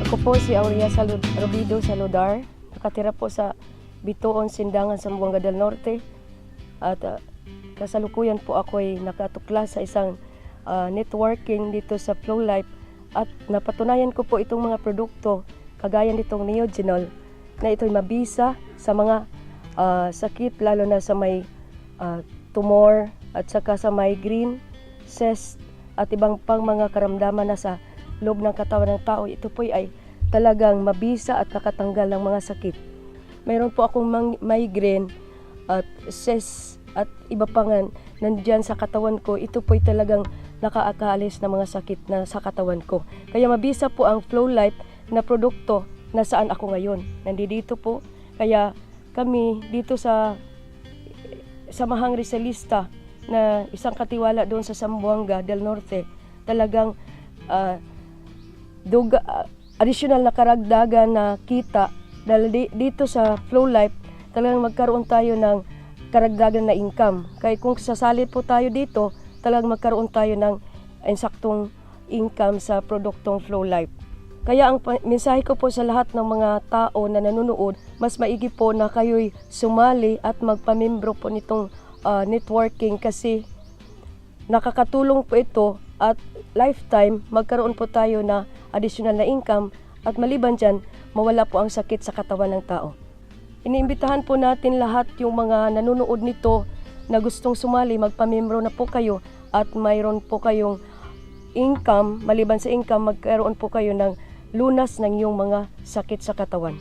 Ako po si Aurea Robido Saludar, nakatira po sa Bituon, Sindangan, Zamboanga del Norte. At kasalukuyan po ako ay nakatuklas sa isang networking dito sa Flow Life at napatunayan ko po itong mga produkto kagaya nitong Neogenol na ito'y mabisa sa mga sakit lalo na sa may tumor at saka sa migraine, cyst at ibang pang mga karamdaman na sa loob ng katawan ng tao. Ito po ay talagang mabisa at nakatanggal ng mga sakit. Mayroon po akong migraine at cyst at iba pa nga nandyan sa katawan ko. Ito po ay talagang nakaakalis ng mga sakit na sa katawan ko. Kaya mabisa po ang Flow Life na produkto na saan ako ngayon. Nandito po. Kaya kami dito sa Samahang Rizalista na isang katiwala doon sa Zamboanga del Norte, talagang additional na karagdagan na kita dahil dito sa Flow Life talagang magkaroon tayo ng karagdagan na income. Kaya kung sasali po tayo dito, talagang magkaroon tayo ng insaktong income sa produktong Flow Life. Kaya ang mensahe ko po sa lahat ng mga tao na nanonood, mas maigi po na kayo'y sumali at magpamembro po nitong networking kasi nakakatulong po ito at lifetime magkaroon po tayo na additional na income at maliban dyan, mawala po ang sakit sa katawan ng tao. Iniimbitahan po natin lahat yung mga nanonood nito na gustong sumali, magpamembro na po kayo at mayroon po kayong income, maliban sa income, magkaroon po kayo ng lunas ng iyong mga sakit sa katawan.